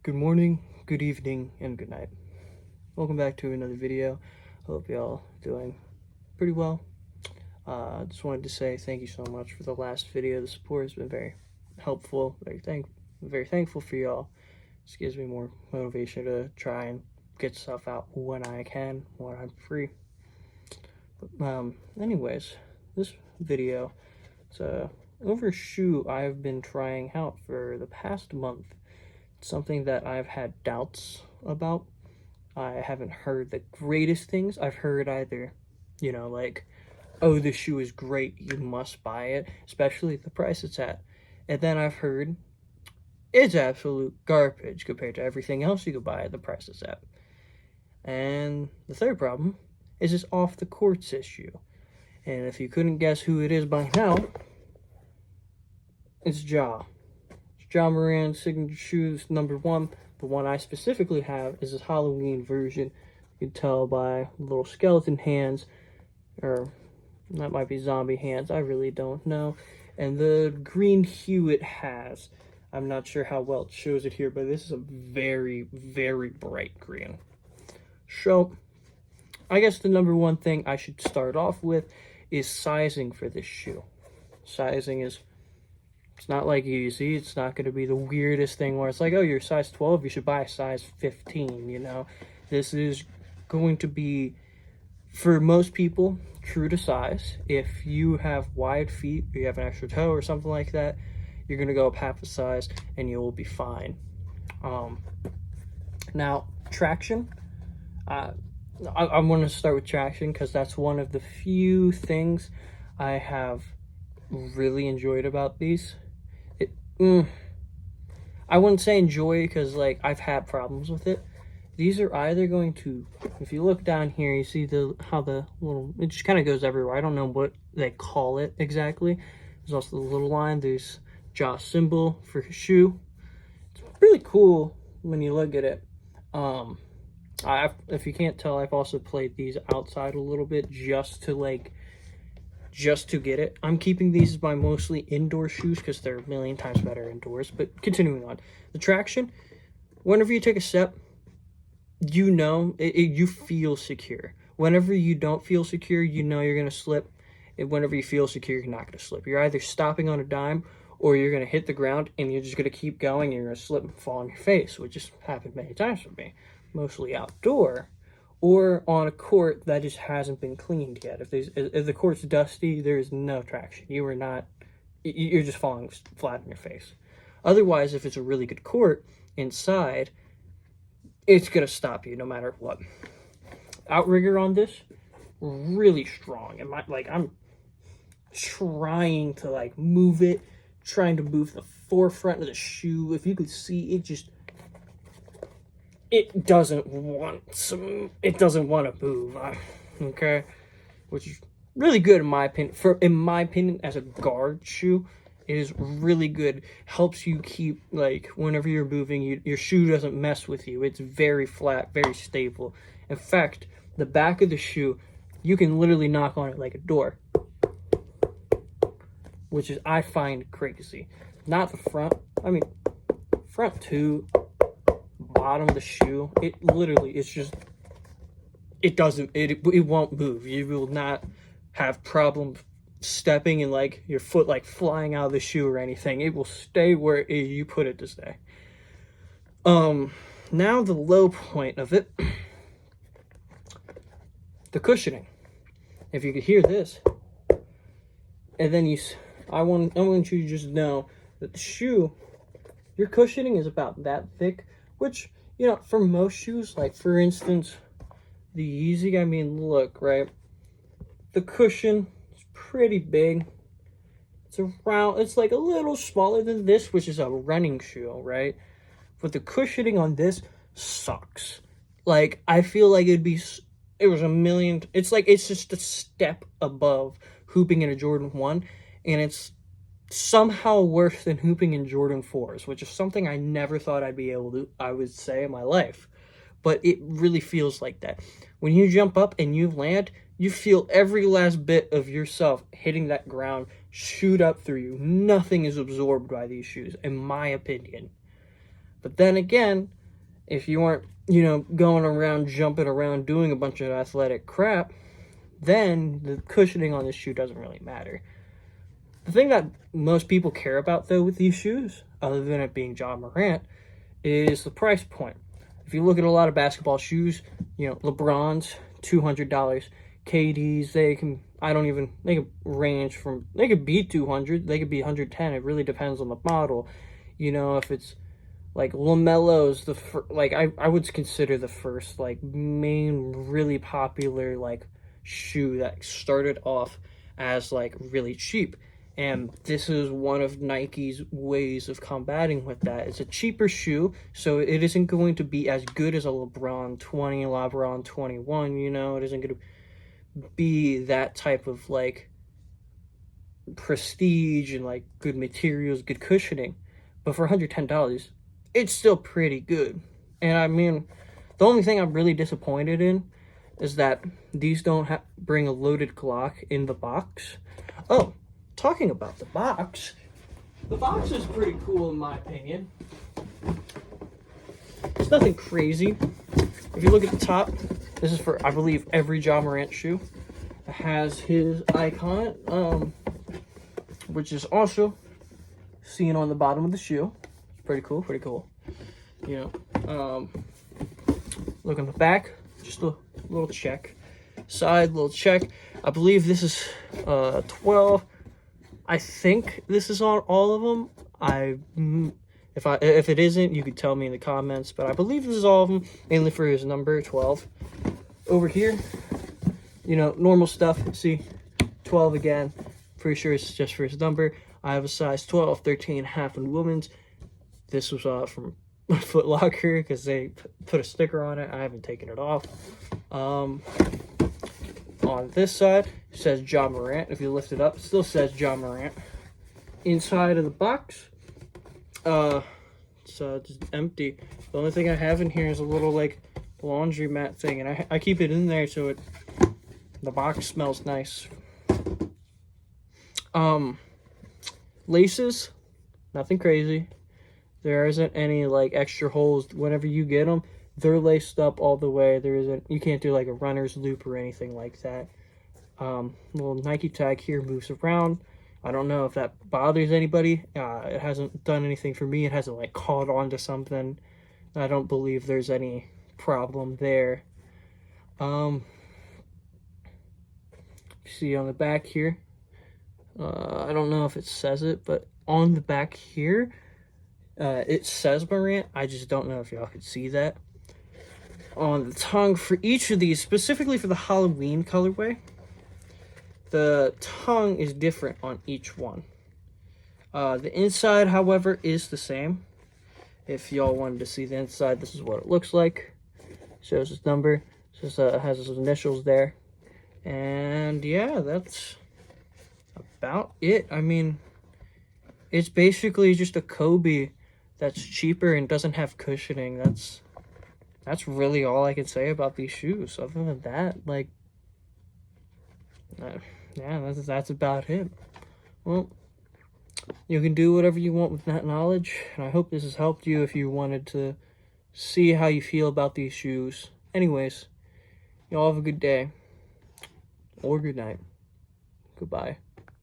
Good morning, good evening, and good night. Welcome back to another video. Hope y'all doing pretty well. Just wanted to say thank you so much for the last video. The support has been very helpful. Very thankful for y'all. This gives me more motivation to try and get stuff out when I can, when I'm free. But anyways, this video, it's over a shoe I've been trying out for the past month. Something that I've had doubts about. I haven't heard the greatest things. I've heard either, like, oh, this shoe is great, you must buy it, especially the price it's at. And then I've heard it's absolute garbage compared to everything else you could buy at the price it's at. And the third problem is this off the courts issue. And if you couldn't guess who it is by now, it's Ja. Ja Morant's signature shoes, #1. The one I specifically have is his Halloween version. You can tell by little skeleton hands, or that might be zombie hands, I really don't know. And the green hue it has, I'm not sure how well it shows it here, but this is a very, very bright green. So, I guess the #1 thing I should start off with is sizing for this shoe. Sizing is... it's not like easy. It's not going to be the weirdest thing where it's like, oh, you're size 12, you should buy a size 15, This is going to be, for most people, true to size. If you have wide feet, or you have an extra toe or something like that, you're going to go up half a size and you will be fine. Now, traction. I want to start with traction because that's one of the few things I have really enjoyed about these. I wouldn't say enjoy because, like, I've had problems with it. These are either going to, if you look down here, you see how the little, it just kind of goes everywhere. I don't know what they call it exactly. There's also the little line. There's Ja symbol for his shoe. It's really cool when you look at it. If you can't tell, I've also played these outside a little bit just to get it. I'm keeping these as my mostly indoor shoes because they're a million times better indoors. But continuing on, the traction, whenever you take a step, you feel secure. Whenever you don't feel secure, you're going to slip. And whenever you feel secure, you're not going to slip. You're either stopping on a dime or you're going to hit the ground and you're just going to keep going and you're going to slip and fall on your face, which has happened many times for me, mostly outdoor. Or on a court that just hasn't been cleaned yet. If the court's dusty, there's no traction. You're just falling flat on your face. Otherwise, if it's a really good court inside, it's gonna stop you no matter what. Outrigger on this, really strong. And I'm trying to move it, trying to move the forefront of the shoe. If you could see, it doesn't want to move, okay, which is really good in my opinion. As a guard shoe, it is really good. Helps you keep, whenever you're moving, your shoe doesn't mess with you. It's very flat, very stable. In fact, the back of the shoe, you can literally knock on it like a door, which is, I find, crazy. Not the front. I mean, front too. Bottom of the shoe, it won't move. You will not have problem stepping and your foot flying out of the shoe or anything. It will stay where you put it to stay. Now the low point of it, the cushioning. If you could hear this, and then I want you to just know that the shoe, your cushioning is about that thick, which, for most shoes, for instance, the Yeezy, look, right? The cushion is pretty big. It's a little smaller than this, which is a running shoe, right? But the cushioning on this sucks. I feel like it's just a step above hooping in a Jordan 1, and it's somehow worse than hooping in Jordan 4s, which is something I never thought I'd be able to, I would say, in my life. But it really feels like that. When you jump up and you land, you feel every last bit of yourself hitting that ground shoot up through you. Nothing is absorbed by these shoes, in my opinion. But then again, if you aren't, you know, going around, jumping around, doing a bunch of athletic crap, then the cushioning on this shoe doesn't really matter. The thing that most people care about, though, with these shoes, other than it being John Morant, is the price point. If you look at a lot of basketball shoes, you know, LeBron's, $200. KD's, they can range from, they could be 200, they could be 110. It really depends on the model. You know, if it's like LaMelo's, I would consider the first, like, main really popular, like, shoe that started off as, like, really cheap. And this is one of Nike's ways of combating with that. It's a cheaper shoe, so it isn't going to be as good as a LeBron 20, LeBron 21, you know? It isn't going to be that type of, like, prestige and, like, good materials, good cushioning. But for $110, it's still pretty good. And, I mean, the only thing I'm really disappointed in is that these don't bring a loaded Glock in the box. Oh, talking about the box is pretty cool in my opinion. It's nothing crazy. If you look at the top, this is for, I believe, every John Morant shoe. It has his icon, which is also seen on the bottom of the shoe. It's pretty cool. You know, look on the back, just a little check. Side, little check. I believe this is 12. I think this is on all of them. If it isn't, you could tell me in the comments. But I believe this is all of them, mainly for his number 12. Over here, you know, normal stuff. See, 12 again. Pretty sure it's just for his number. I have a size 12, 13.5 in women's. This was from Foot Locker because they put a sticker on it. I haven't taken it off. On this side, it says John Morant. If you lift it up, it still says John Morant. Inside of the box, it's just empty. The only thing I have in here is a little, like, laundry mat thing, and I keep it in there so the box smells nice. Laces, nothing crazy. There isn't any, like, extra holes. Whenever you get them, they're laced up all the way. You can't do, like, a runner's loop or anything like that. Little Nike tag here moves around. I don't know if that bothers anybody. It hasn't done anything for me. It hasn't, like, caught on to something. I don't believe there's any problem there. See on the back here. I don't know if it says it, but on the back here, it says Morant. I just don't know if y'all could see that. On the tongue for each of these, specifically for the Halloween colorway, the tongue is different on each one. The inside, however, is the same. If y'all wanted to see the inside, this is what it looks like. Shows his number. Just has his initials there. And yeah, that's about it. I mean, it's basically just a Kobe that's cheaper and doesn't have cushioning. That's really all I can say about these shoes. Other than that, like, yeah, that's about it. Well, you can do whatever you want with that knowledge, and I hope this has helped you if you wanted to see how you feel about these shoes. Anyways, y'all have a good day, or good night. Goodbye.